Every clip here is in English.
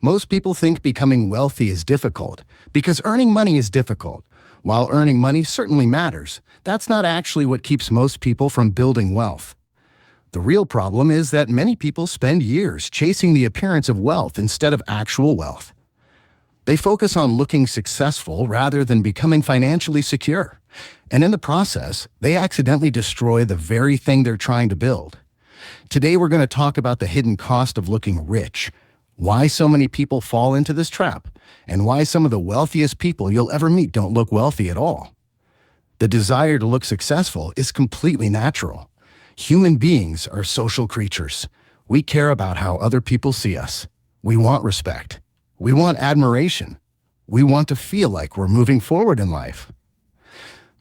Most people think becoming wealthy is difficult because earning money is difficult. While earning money certainly matters, that's not actually what keeps most people from building wealth. The real problem is that many people spend years chasing the appearance of wealth instead of actual wealth. They focus on looking successful rather than becoming financially secure. And in the process, they accidentally destroy the very thing they're trying to build. Today we're going to talk about the hidden cost of looking rich, why so many people fall into this trap, and why some of the wealthiest people you'll ever meet don't look wealthy at all. The desire to look successful is completely natural. Human beings are social creatures. We care about how other people see us. We want respect. We want admiration. We want to feel like we're moving forward in life.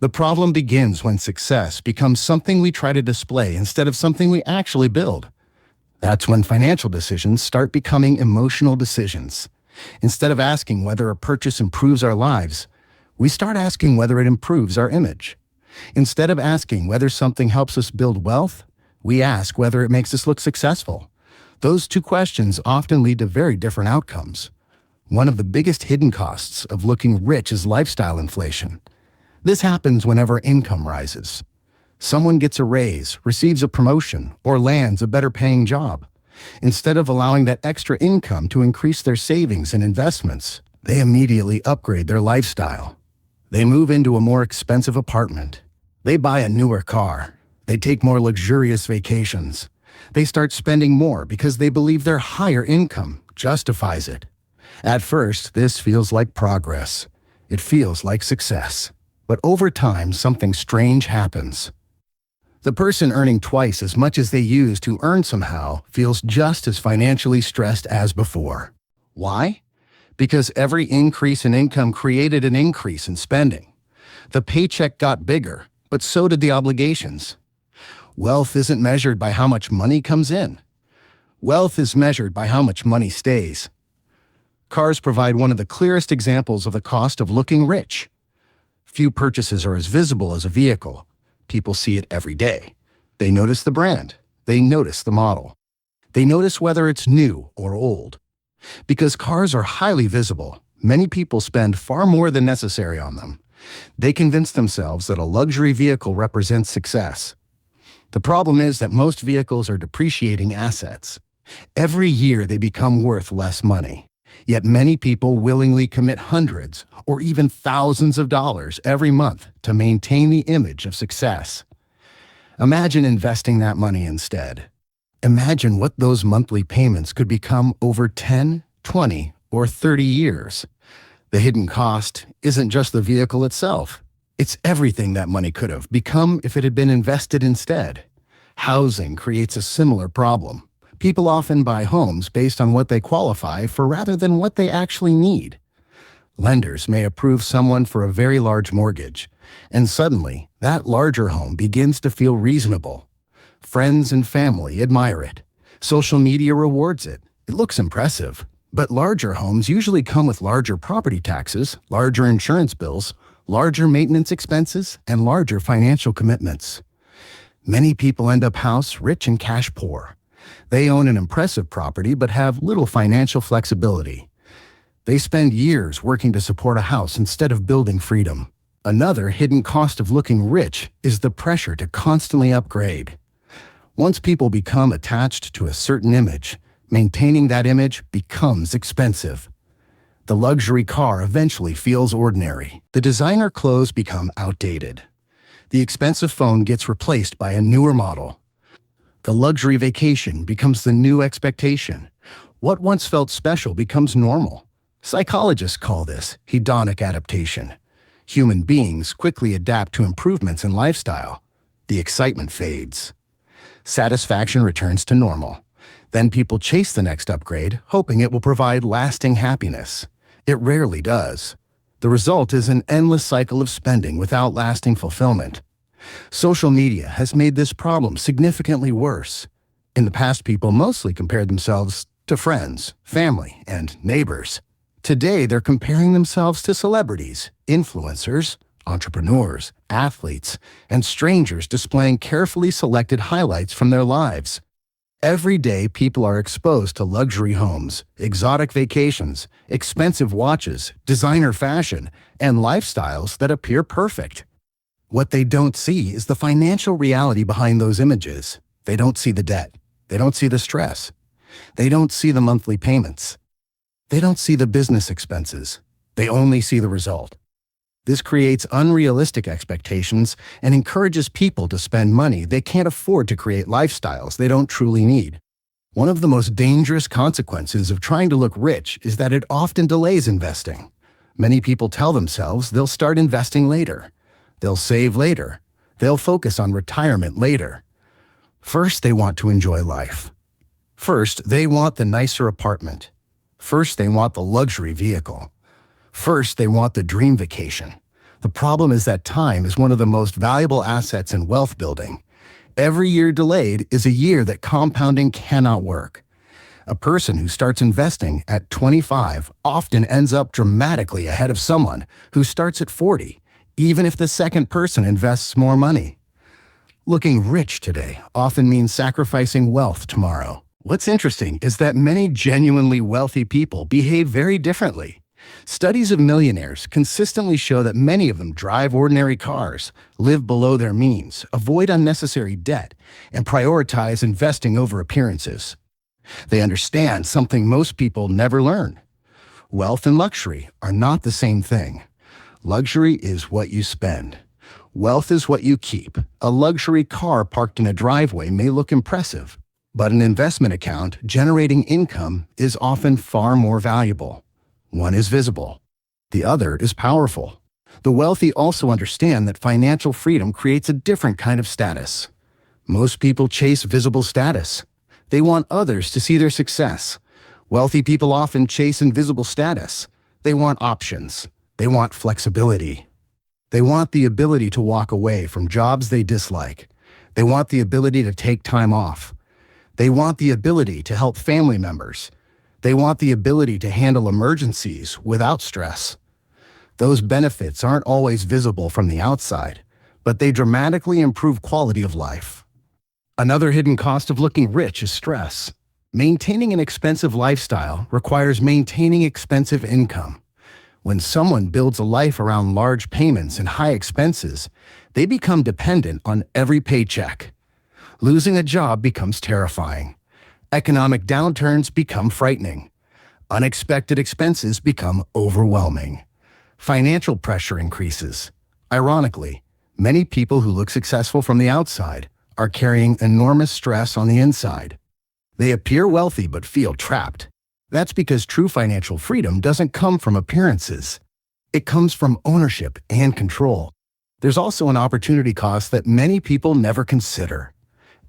The problem begins when success becomes something we try to display instead of something we actually build. That's when financial decisions start becoming emotional decisions. Instead of asking whether a purchase improves our lives, we start asking whether it improves our image. Instead of asking whether something helps us build wealth, we ask whether it makes us look successful. Those two questions often lead to very different outcomes. One of the biggest hidden costs of looking rich is lifestyle inflation. This happens whenever income rises. Someone gets a raise, receives a promotion, or lands a better-paying job. Instead of allowing that extra income to increase their savings and investments, they immediately upgrade their lifestyle. They move into a more expensive apartment. They buy a newer car. They take more luxurious vacations. They start spending more because they believe their higher income justifies it. At first, this feels like progress. It feels like success. But over time, something strange happens. The person earning twice as much as they used to earn somehow feels just as financially stressed as before. Why? Because every increase in income created an increase in spending. The paycheck got bigger, but so did the obligations. Wealth isn't measured by how much money comes in. Wealth is measured by how much money stays. Cars provide one of the clearest examples of the cost of looking rich. Few purchases are as visible as a vehicle. People see it every day. They notice the brand. They notice the model. They notice whether it's new or old. Because cars are highly visible, many people spend far more than necessary on them. They convince themselves that a luxury vehicle represents success. The problem is that most vehicles are depreciating assets. Every year they become worth less money. Yet many people willingly commit hundreds or even thousands of dollars every month to maintain the image of success. Imagine investing that money instead. Imagine what those monthly payments could become over 10, 20, or 30 years. The hidden cost isn't just the vehicle itself. It's everything that money could have become if it had been invested instead. Housing creates a similar problem. People often buy homes based on what they qualify for rather than what they actually need. Lenders may approve someone for a very large mortgage, and suddenly that larger home begins to feel reasonable. Friends and family admire it. Social media rewards it. It looks impressive. But larger homes usually come with larger property taxes, larger insurance bills, larger maintenance expenses, and larger financial commitments. Many people end up house rich and cash poor. They own an impressive property but have little financial flexibility. They spend years working to support a house instead of building freedom. Another hidden cost of looking rich is the pressure to constantly upgrade. Once people become attached to a certain image, maintaining that image becomes expensive. The luxury car eventually feels ordinary. The designer clothes become outdated. The expensive phone gets replaced by a newer model. The luxury vacation becomes the new expectation. What once felt special becomes normal. Psychologists call this hedonic adaptation. Human beings quickly adapt to improvements in lifestyle. The excitement fades. Satisfaction returns to normal. Then people chase the next upgrade, hoping it will provide lasting happiness. It rarely does. The result is an endless cycle of spending without lasting fulfillment. Social media has made this problem significantly worse. In the past, people mostly compared themselves to friends, family, and neighbors. Today, they're comparing themselves to celebrities, influencers, entrepreneurs, athletes, and strangers displaying carefully selected highlights from their lives. Every day, people are exposed to luxury homes, exotic vacations, expensive watches, designer fashion, and lifestyles that appear perfect. What they don't see is the financial reality behind those images. They don't see the debt. They don't see the stress. They don't see the monthly payments. They don't see the business expenses. They only see the result. This creates unrealistic expectations and encourages people to spend money they can't afford to create lifestyles they don't truly need. One of the most dangerous consequences of trying to look rich is that it often delays investing. Many people tell themselves they'll start investing later. They'll save later. They'll focus on retirement later. First, they want to enjoy life. First, they want the nicer apartment. First, they want the luxury vehicle. First, they want the dream vacation. The problem is that time is one of the most valuable assets in wealth building. Every year delayed is a year that compounding cannot work. A person who starts investing at 25 often ends up dramatically ahead of someone who starts at 40, even if the second person invests more money. Looking rich today often means sacrificing wealth tomorrow. What's interesting is that many genuinely wealthy people behave very differently. Studies of millionaires consistently show that many of them drive ordinary cars, live below their means, avoid unnecessary debt, and prioritize investing over appearances. They understand something most people never learn. Wealth and luxury are not the same thing. Luxury is what you spend. Wealth is what you keep. A luxury car parked in a driveway may look impressive, but an investment account generating income is often far more valuable. One is visible. The other is powerful. The wealthy also understand that financial freedom creates a different kind of status. Most people chase visible status. They want others to see their success. Wealthy people often chase invisible status. They want options. They want flexibility. They want the ability to walk away from jobs they dislike. They want the ability to take time off. They want the ability to help family members. They want the ability to handle emergencies without stress. Those benefits aren't always visible from the outside, but they dramatically improve quality of life. Another hidden cost of looking rich is stress. Maintaining an expensive lifestyle requires maintaining expensive income. When someone builds a life around large payments and high expenses, they become dependent on every paycheck. Losing a job becomes terrifying. Economic downturns become frightening. Unexpected expenses become overwhelming. Financial pressure increases. Ironically, many people who look successful from the outside are carrying enormous stress on the inside. They appear wealthy but feel trapped. That's because true financial freedom doesn't come from appearances. It comes from ownership and control. There's also an opportunity cost that many people never consider.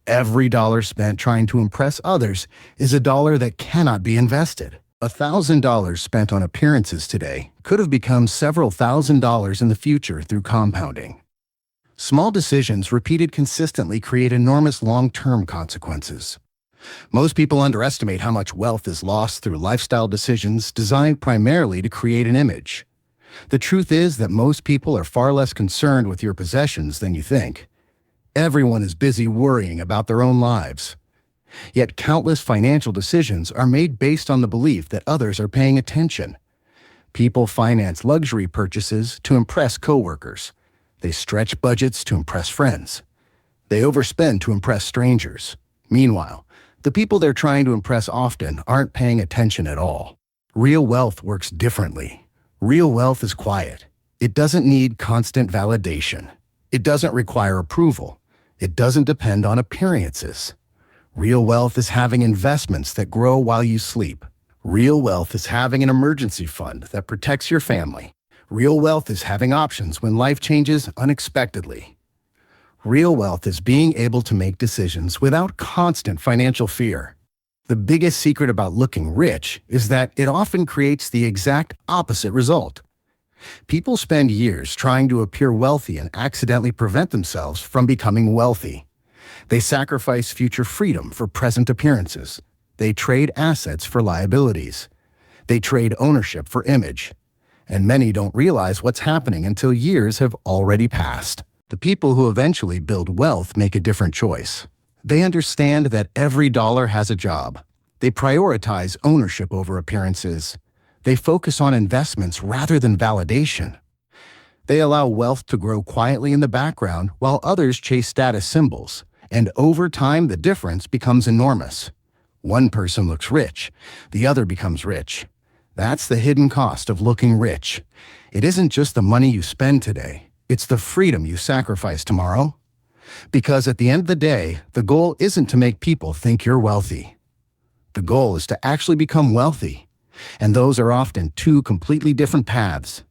Every dollar spent trying to impress others is a dollar that cannot be invested. $1,000 spent on appearances today could have become several $1,000s in the future through compounding. Small decisions repeated consistently create enormous long-term consequences. Most people underestimate how much wealth is lost through lifestyle decisions designed primarily to create an image. The truth is that most people are far less concerned with your possessions than you think. Everyone is busy worrying about their own lives. Yet countless financial decisions are made based on the belief that others are paying attention. People finance luxury purchases to impress coworkers. They stretch budgets to impress friends. They overspend to impress strangers. Meanwhile, the people they're trying to impress often aren't paying attention at all. Real wealth works differently. Real wealth is quiet. It doesn't need constant validation. It doesn't require approval. It doesn't depend on appearances. Real wealth is having investments that grow while you sleep. Real wealth is having an emergency fund that protects your family. Real wealth is having options when life changes unexpectedly. Real wealth is being able to make decisions without constant financial fear. The biggest secret about looking rich is that it often creates the exact opposite result. People spend years trying to appear wealthy and accidentally prevent themselves from becoming wealthy. They sacrifice future freedom for present appearances. They trade assets for liabilities. They trade ownership for image. And many don't realize what's happening until years have already passed. The people who eventually build wealth make a different choice. They understand that every dollar has a job. They prioritize ownership over appearances. They focus on investments rather than validation. They allow wealth to grow quietly in the background while others chase status symbols, and over time the difference becomes enormous. One person looks rich, the other becomes rich. That's the hidden cost of looking rich. It isn't just the money you spend today, it's the freedom you sacrifice tomorrow. Because at the end of the day, the goal isn't to make people think you're wealthy. The goal is to actually become wealthy. And those are often two completely different paths.